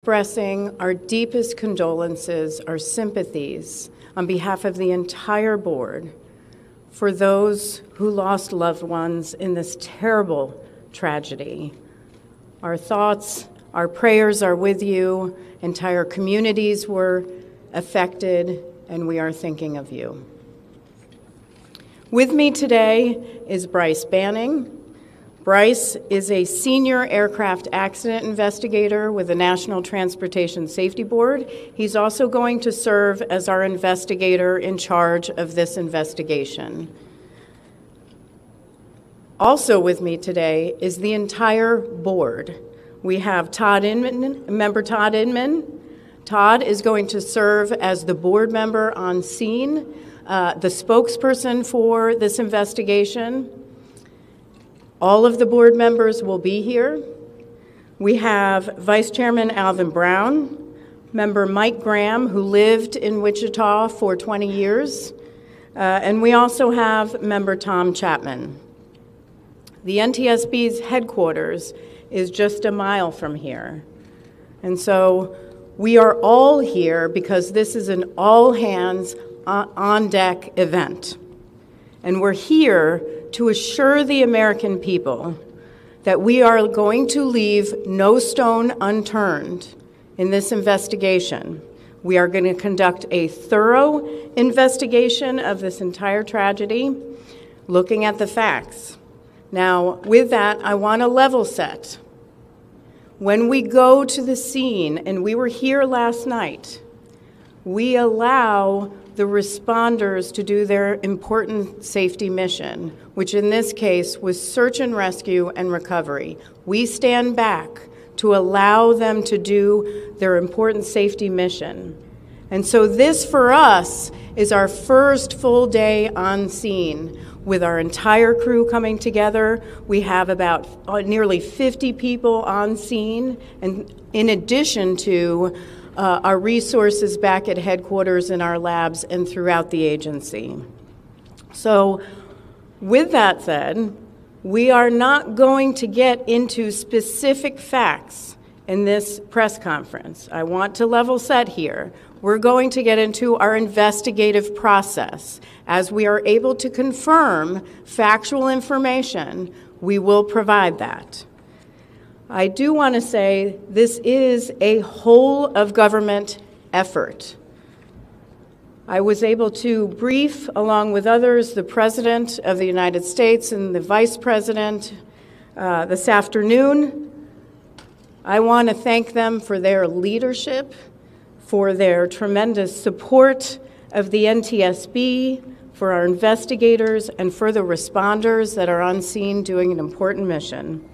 Expressing our deepest condolences, our sympathies on behalf of the entire board for those who lost loved ones in this terrible tragedy. Our thoughts, our prayers are with you. Entire communities were affected, and we are thinking of you. With me today is Bryce Banning. Bryce is a senior aircraft accident investigator with the National Transportation Safety Board. He's also going to serve as our investigator in charge of this investigation. Also with me today is the entire board. We have Todd Inman, member Todd Inman. Todd is going to serve as the board member on scene, the spokesperson for this investigation. All of the board members will be here. We have Vice Chairman Alvin Brown, member Mike Graham, who lived in Wichita for 20 years, and we also have member Tom Chapman. The NTSB's headquarters is just a mile from here. And so we are all here because this is an all-hands on-deck event. And we're here to assure the American people that we are going to leave no stone unturned in this investigation. We are going to conduct a thorough investigation of this entire tragedy, looking at the facts. Now, with that, I want to level set. When we go to the scene, and we were here last night, we allow the responders to do their important safety mission, which in this case was search and rescue and recovery. We stand back to allow them to do their important safety mission. And so this, for us, is our first full day on scene with our entire crew coming together. We have about nearly 50 people on scene, and in addition to our resources back at headquarters in our labs and throughout the agency. So with that said, we are not going to get into specific facts in this press conference. I want to level set here. We're going to get into our investigative process. As we are able to confirm factual information, we will provide that. I do want to say this is a whole of government effort. I was able to brief, along with others, the President of the United States and the Vice President this afternoon. I want to thank them for their leadership, for their tremendous support of the NTSB, for our investigators, and for the responders that are on scene doing an important mission.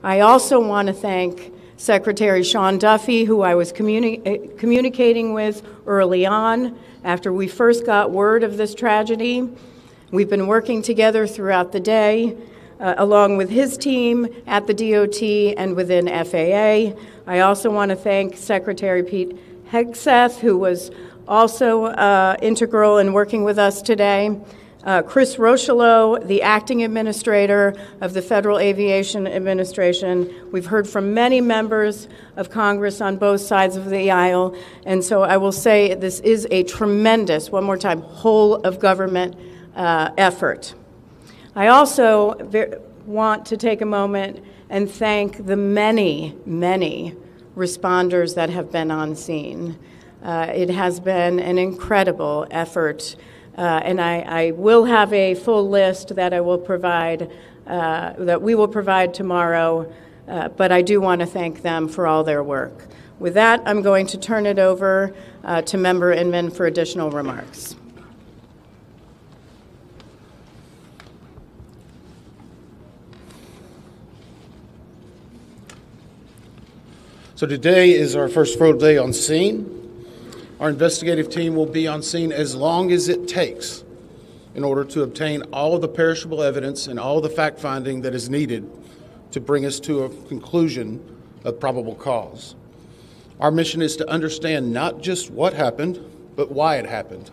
I also want to thank Secretary Sean Duffy, who I was communicating with early on after we first got word of this tragedy. We've been working together throughout the day, along with his team at the DOT and within FAA. I also want to thank Secretary Pete Hegseth, who was also integral in working with us today. Chris Rocheleau, the acting administrator of the Federal Aviation Administration. We've heard from many members of Congress on both sides of the aisle, and so I will say this is a tremendous, one more time, whole of government effort. I also want to take a moment and thank the many, many responders that have been on scene. It has been an incredible effort. And I will have a full list that I will provide, that we will provide tomorrow, but I do want to thank them for all their work. With that, I'm going to turn it over to Member Inman for additional remarks. So today is our first full day on scene. Our investigative team will be on scene as long as it takes in order to obtain all of the perishable evidence and all the fact-finding that is needed to bring us to a conclusion of probable cause. Our mission is to understand not just what happened, but why it happened,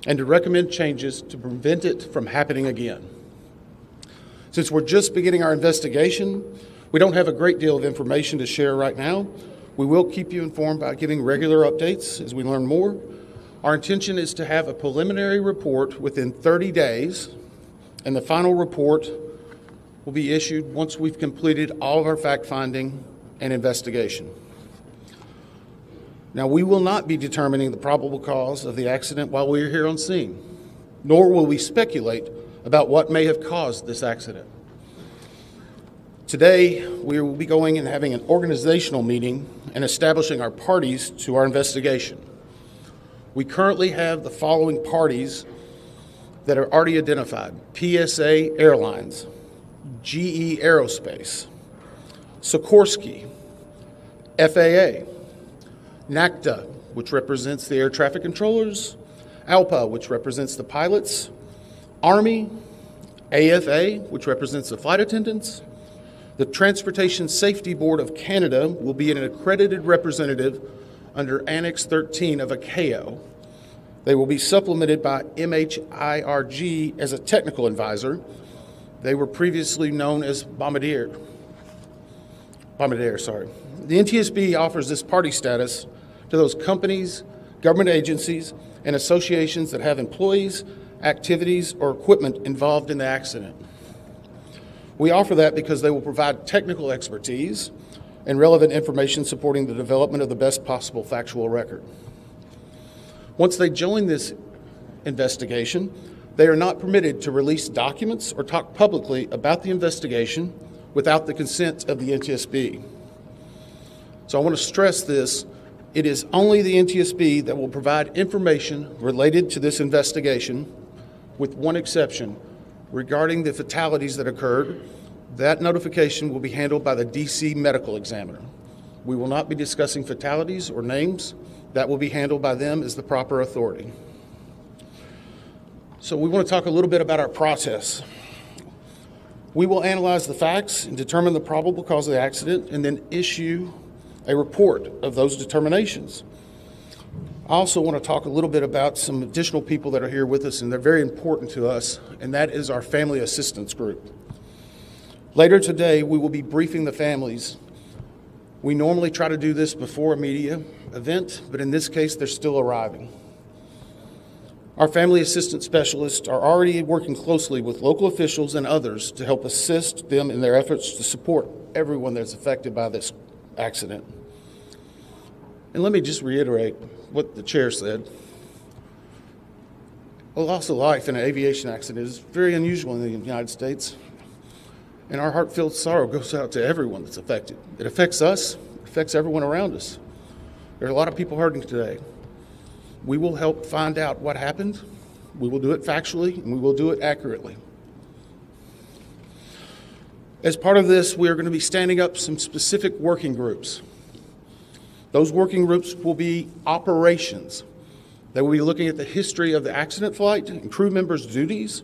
and to recommend changes to prevent it from happening again. Since we're just beginning our investigation, we don't have a great deal of information to share right now. We will keep you informed by giving regular updates as we learn more. Our intention is to have a preliminary report within 30 days, and the final report will be issued once we've completed all of our fact-finding and investigation. Now, we will not be determining the probable cause of the accident while we are here on scene, nor will we speculate about what may have caused this accident. Today, we will be going and having an organizational meeting and establishing our parties to our investigation. We currently have the following parties that are already identified: PSA Airlines, GE Aerospace, Sikorsky, FAA, NACTA, which represents the air traffic controllers, ALPA, which represents the pilots, Army, AFA, which represents the flight attendants. The Transportation Safety Board of Canada will be an accredited representative under Annex 13 of ICAO. They will be supplemented by MHIRG as a technical advisor. They were previously known as Bombardier. The NTSB offers this party status to those companies, government agencies, and associations that have employees, activities, or equipment involved in the accident. We offer that because they will provide technical expertise and relevant information supporting the development of the best possible factual record. Once they join this investigation, they are not permitted to release documents or talk publicly about the investigation without the consent of the NTSB. So I want to stress this. It is only the NTSB that will provide information related to this investigation, with one exception. Regarding the fatalities that occurred, that notification will be handled by the DC medical examiner. We will not be discussing fatalities or names. That will be handled by them as the proper authority. So we want to talk a little bit about our process. We will analyze the facts and determine the probable cause of the accident, and then issue a report of those determinations. I also want to talk a little bit about some additional people that are here with us, and they're very important to us, and that is our family assistance group. Later today, we will be briefing the families. We normally try to do this before a media event, but in this case, they're still arriving. Our family assistance specialists are already working closely with local officials and others to help assist them in their efforts to support everyone that's affected by this accident. And let me just reiterate what the chair said. A loss of life in an aviation accident is very unusual in the United States, and our heartfelt sorrow goes out to everyone that's affected. It affects us, it affects everyone around us. There are a lot of people hurting today. We will help find out what happened. We will do it factually, and we will do it accurately. As part of this, we are going to be standing up some specific working groups. Those working groups will be operations. They will be looking at the history of the accident flight and crew members' duties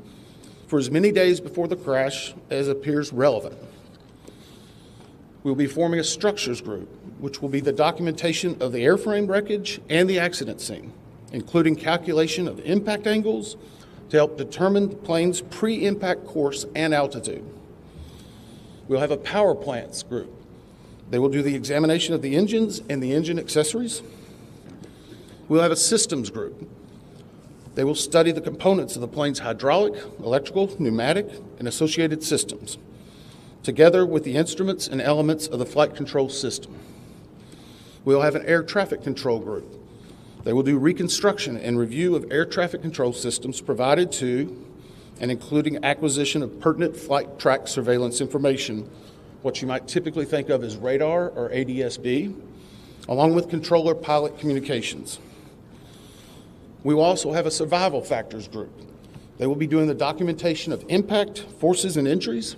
for as many days before the crash as appears relevant. We will be forming a structures group, which will be the documentation of the airframe wreckage and the accident scene, including calculation of impact angles to help determine the plane's pre-impact course and altitude. We'll have a power plants group. They will do the examination of the engines and the engine accessories. We'll have a systems group. They will study the components of the plane's hydraulic, electrical, pneumatic, and associated systems, together with the instruments and elements of the flight control system. We'll have an air traffic control group. They will do reconstruction and review of air traffic control systems provided to and including acquisition of pertinent flight track surveillance information, what you might typically think of as radar or ADSB, along with controller pilot communications. We will also have a survival factors group. They will be doing the documentation of impact, forces and injuries,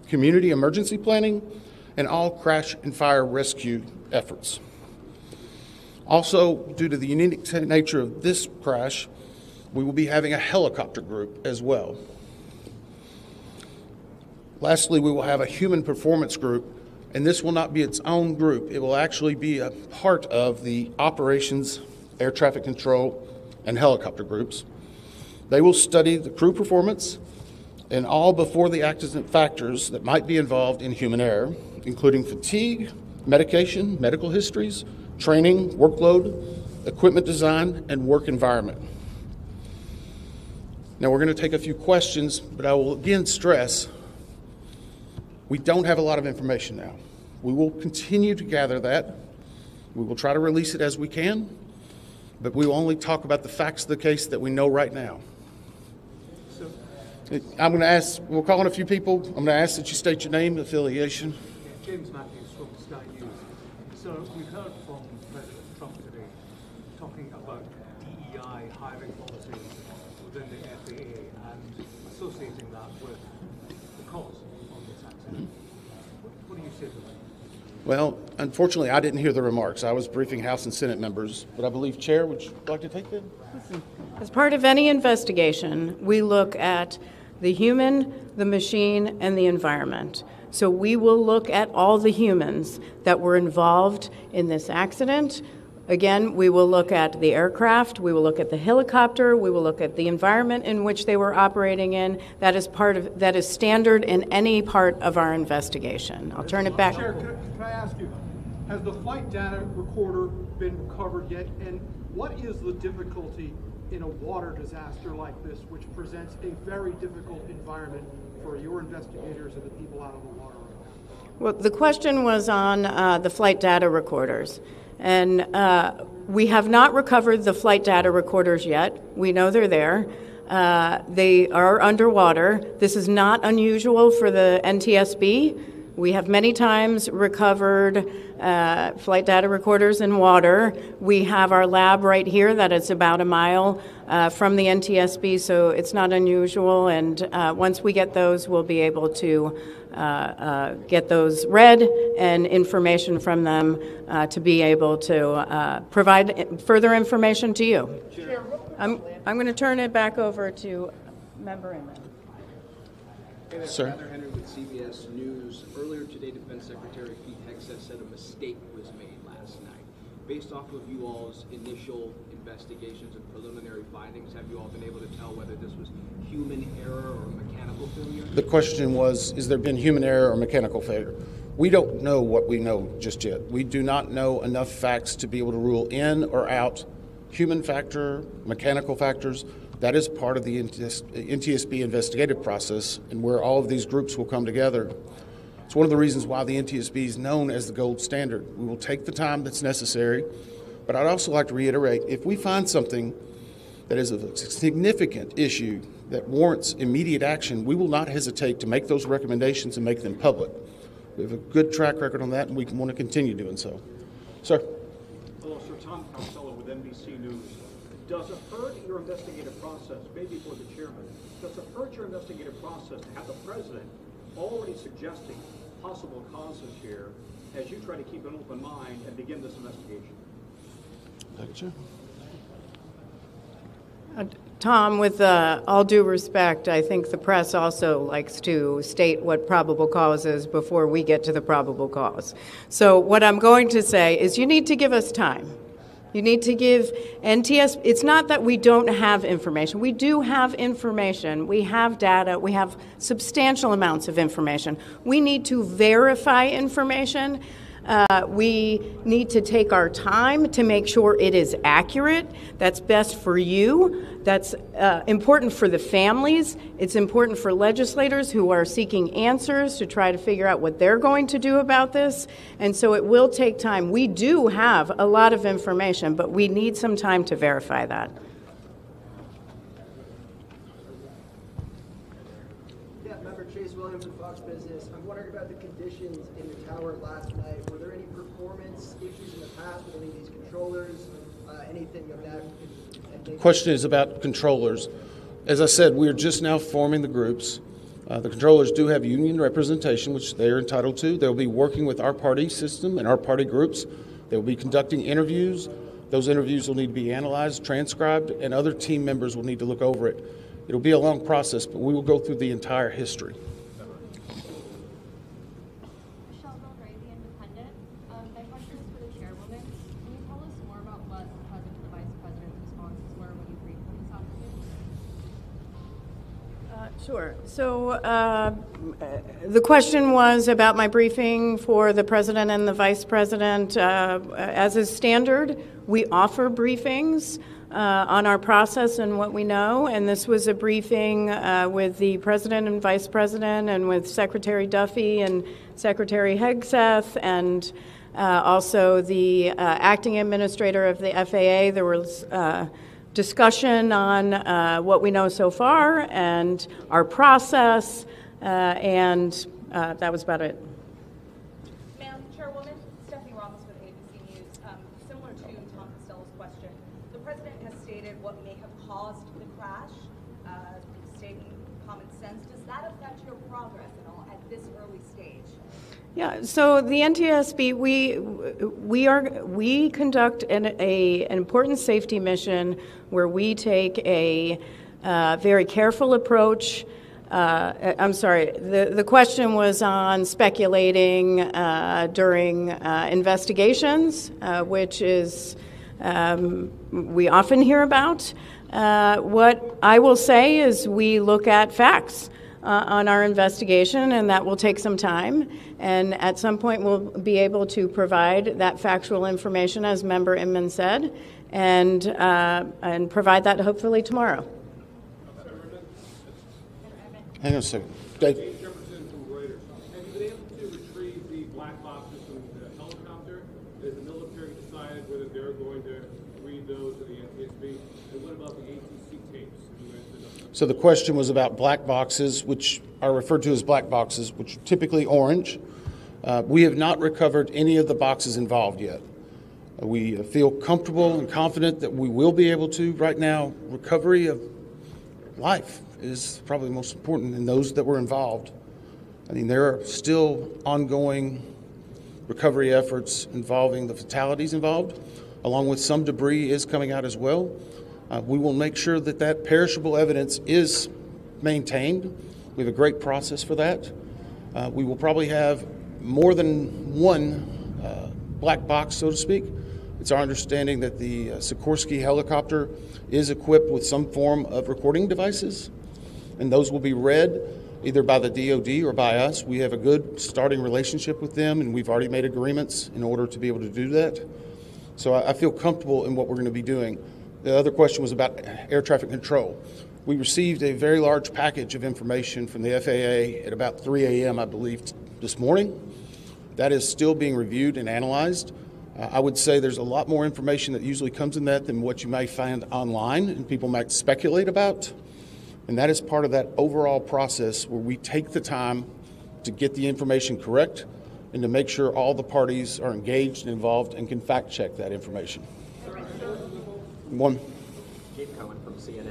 community emergency planning, and all crash and fire rescue efforts. Also, due to the unique nature of this crash, we will be having a helicopter group as well. Lastly, we will have a human performance group, and this will not be its own group. It will actually be a part of the operations, air traffic control, and helicopter groups. They will study the crew performance and all before the accident factors that might be involved in human error, including fatigue, medication, medical histories, training, workload, equipment design, and work environment. Now we're going to take a few questions, but I will again stress we don't have a lot of information now. We will continue to gather that. We will try to release it as we can, but we will only talk about the facts of the case that we know right now. I'm going to ask, we'll call on a few people. I'm going to ask that you state your name and affiliation. James Matthews from Sky News. So we've heard from President Trump today talking about DEI hiring policies within the FAA and associating that with the cause of this accident. What do you say to that? Well, unfortunately, I didn't hear the remarks. I was briefing House and Senate members, but I believe, Chair, would you like to take that? As part of any investigation, we look at the human, the machine, and the environment. So we will look at all the humans that were involved in this accident. Again, we will look at the aircraft, we will look at the helicopter, we will look at the environment in which they were operating in. That is standard in any part of our investigation. I'll turn it back. Chair, can I ask you, has the flight data recorder been recovered yet? And what is the difficulty in a water disaster like this, which presents a very difficult environment for your investigators and the people out on the water right now? Well, the question was on the flight data recorders. And we have not recovered the flight data recorders yet. We know they're there. They are underwater. This is not unusual for the NTSB. We have many times recovered flight data recorders in water. We have our lab right here that is about a mile from the NTSB, so it's not unusual. And once we get those, we'll be able to get those read and information from them to be able to provide further information to you. I'm going to turn it back over to Member Inman. Sir. Heather Henry with CBN News. Earlier today, Defense Secretary Pete Hegseth said a mistake was made last night. Based off of you all's initial investigations and preliminary findings, have you all been able to tell whether this was human error or mechanical failure? The question was, has there been human error or mechanical failure? We don't know what we know just yet. We do not know enough facts to be able to rule in or out human factor, mechanical factors. That is part of the NTSB investigative process and where all of these groups will come together. It's one of the reasons why the NTSB is known as the gold standard. We will take the time that's necessary, but I'd also like to reiterate, if we find something that is a significant issue that warrants immediate action, we will not hesitate to make those recommendations and make them public. We have a good track record on that, and we want to continue doing so. Sir. Hello, Sir. Tom Costello with NBC News. Does it hurt your investigative process, maybe for the chairman, does it hurt your investigative process to have the president already suggesting possible causes here as you try to keep an open mind and begin this investigation? Lecture. Tom, with all due respect, I think the press also likes to state what probable cause is before we get to the probable cause. So what I'm going to say is you need to give us time. You need to give NTSB, it's not that we don't have information. We do have information. We have data. We have substantial amounts of information. We need to verify information. We need to take our time to make sure it is accurate. That's best for you. That's important for the families. It's important for legislators who are seeking answers to try to figure out what they're going to do about this. And so it will take time. We do have a lot of information, but we need some time to verify that. Yeah, Member Chase Williams with Fox Business. I'm wondering about the conditions in the tower last night. Were there any performance issues in the past with any of these controllers? Anything of that? The question is about controllers. As I said, we are just now forming the groups. The controllers do have union representation, which they are entitled to. They'll be working with our party system and our party groups. They will be conducting interviews. Those interviews will need to be analyzed, transcribed, and other team members will need to look over it. It'll be a long process, but we will go through the entire history. My question is for the chairwoman. Can you tell us more about what the president and the vice president's responses were when you briefed them this afternoon? Sure. So the question was about my briefing for the president and the vice president. As is standard, we offer briefings on our process and what we know, and this was a briefing with the president and vice president and with Secretary Duffy and Secretary Hegseth and also the acting administrator of the FAA. There was discussion on what we know so far and our process, and that was about it. Madam Chairwoman, Stephanie Ramos with ABC News. Similar to Tom Costello's question, the President has stated what may have caused the crash, stating common sense. Does that affect your progress at all at this early stage? Yeah, so the NTSB, we conduct an important safety mission where we take a very careful approach. I'm sorry, the question was on speculating during investigations, which is we often hear about. What I will say is we look at facts on our investigation, and that will take some time. And at some point, we'll be able to provide that factual information, as Member Inman said, and provide that hopefully tomorrow. Hang on a second. Dave. Jefferson from Reuters. Have you been able to retrieve the black boxes from the helicopter? Has the military decided whether they're going to read those or the NTSB? And what about the ATC tapes? So the question was about black boxes, which are referred to as black boxes, which are typically orange. We have not recovered any of the boxes involved yet. We feel comfortable and confident that we will be able to. Right now, recovery of life is probably most important in those that were involved. I mean, there are still ongoing recovery efforts involving the fatalities involved, along with some debris is coming out as well. We will make sure that that perishable evidence is maintained. We have a great process for that. We will probably have more than one black box, so to speak. It's our understanding that the Sikorsky helicopter is equipped with some form of recording devices, and those will be read either by the DoD or by us. We have a good starting relationship with them, and we've already made agreements in order to be able to do that. So I feel comfortable in what we're going to be doing. The other question was about air traffic control. We received a very large package of information from the FAA at about 3 a.m., I believe, this morning. That is still being reviewed and analyzed. I would say there's a lot more information that usually comes in that than what you may find online and people might speculate about. And that is part of that overall process where we take the time to get the information correct and to make sure all the parties are engaged and involved and can fact check that information. One. Gabe Cohen from CNN.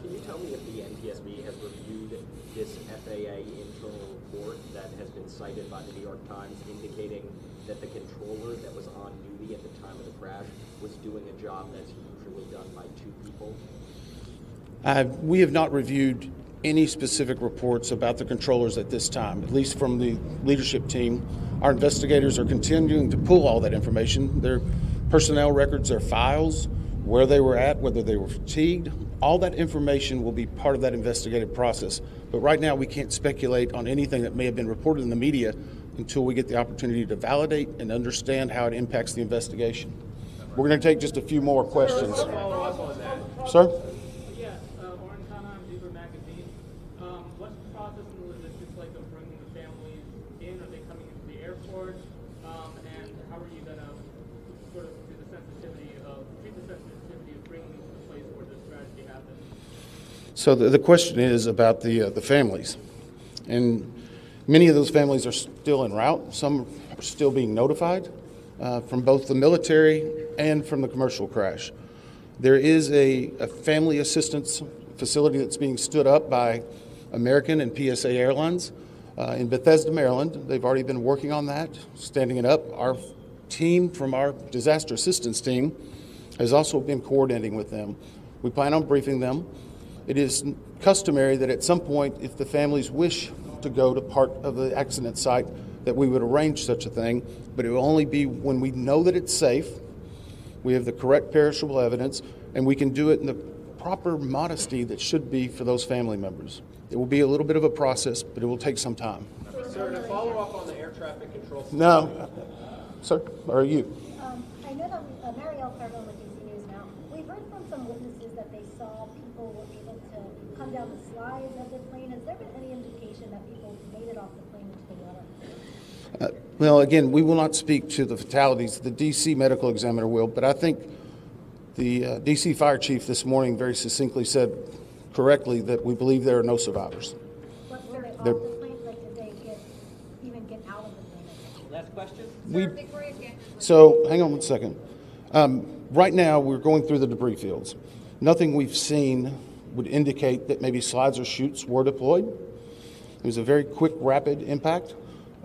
Can you tell me if the NTSB has reviewed this FAA internal report that has been cited by the New York Times indicating that the controller that was on duty at the time of the crash was doing a job that's usually done by two people? We have not reviewed any specific reports about the controllers at this time, at least from the leadership team. Our investigators are continuing to pull all that information, their personnel records, their files, where they were at, whether they were fatigued. All that information will be part of that investigative process. But right now, we can't speculate on anything that may have been reported in the media until we get the opportunity to validate and understand how it impacts the investigation. We're going to take just a few more questions. Sir? Yes, Oren Khanna, Deeper Magazine. What's the process and the logistics like of bringing the families in? Are they coming into the airport? And how are you going to sort of do the sensitivity of bringing them to the place where this tragedy happened? So the question is about the families. And many of those families are still en route. Some are still being notified from both the military and from the commercial crash. There is a family assistance facility that's being stood up by American and PSA Airlines in Bethesda, Maryland. They've already been working on that, standing it up. Our team from our disaster assistance team has also been coordinating with them. We plan on briefing them. It is customary that at some point, if the families wish to go to part of the accident site, that we would arrange such a thing, but it will only be when we know that it's safe, we have the correct perishable evidence, and we can do it in the proper modesty that should be for those family members. It will be a little bit of a process, but it will take some time. Sir, to follow up on the air traffic control system. No, sir, or are you? I know that Marielle Carville with DC News now. We've heard from some witnesses that they saw people were able to come down the slides of the plane. Has there been any indication that people made it off the plane into the water? Well, again, we will not speak to the fatalities. The D.C. medical examiner will, but I think the D.C. fire chief this morning very succinctly said correctly that we believe there are no survivors. But were they off the plane? Like, did they even get out of the plane? Last question. So, hang on one second. Right now, we're going through the debris fields. Nothing we've seen would indicate that maybe slides or chutes were deployed. It was a very quick, rapid impact.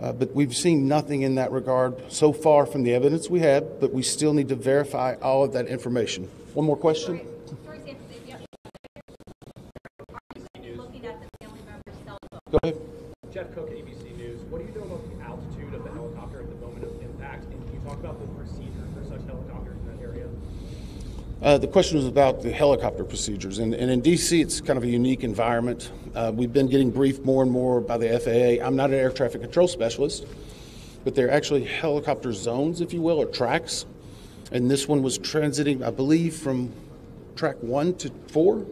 But we've seen nothing in that regard so far from the evidence we have, but we still need to verify all of that information. One more question? Go ahead. Jeff Cook, ABC News. What do you know about the altitude of the helicopter at the moment of impact? And can you talk about the procedure for such helicopters in that area? The question was about the helicopter procedures. And in D.C., it's kind of a unique environment. We've been getting briefed more and more by the FAA. I'm not an air traffic control specialist, but they're actually helicopter zones, if you will, or tracks. And this one was transiting, I believe, from track 1 to 4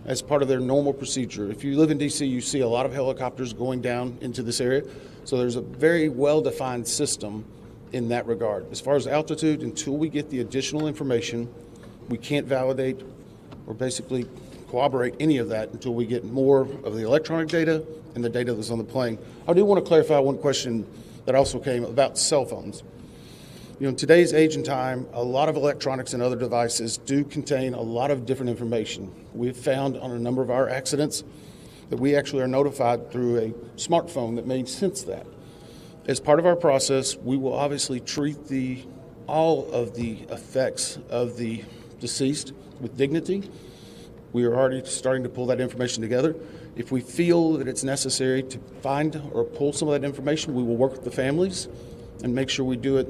as part of their normal procedure. If you live in D.C., you see a lot of helicopters going down into this area. So there's a very well-defined system in that regard. As far as altitude, until we get the additional information, we can't validate or basically corroborate any of that until we get more of the electronic data and the data that's on the plane. I do want to clarify one question that also came about cell phones. You know, in today's age and time, a lot of electronics and other devices do contain a lot of different information. We've found on a number of our accidents that we actually are notified through a smartphone that may sense that. As part of our process, we will obviously treat all of the effects of the deceased with dignity. We are already starting to pull that information together. If we feel that it's necessary to find or pull some of that information, we will work with the families and make sure we do it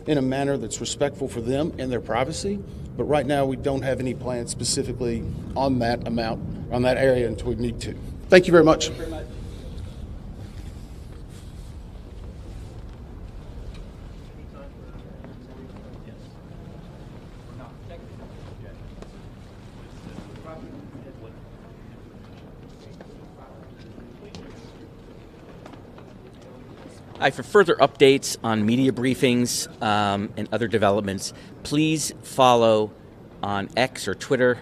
in a manner that's respectful for them and their privacy. But right now, we don't have any plans specifically on that amount, on that area until we need to. Thank you very much. Thank you very much. For further updates on media briefings and other developments, please follow on X or Twitter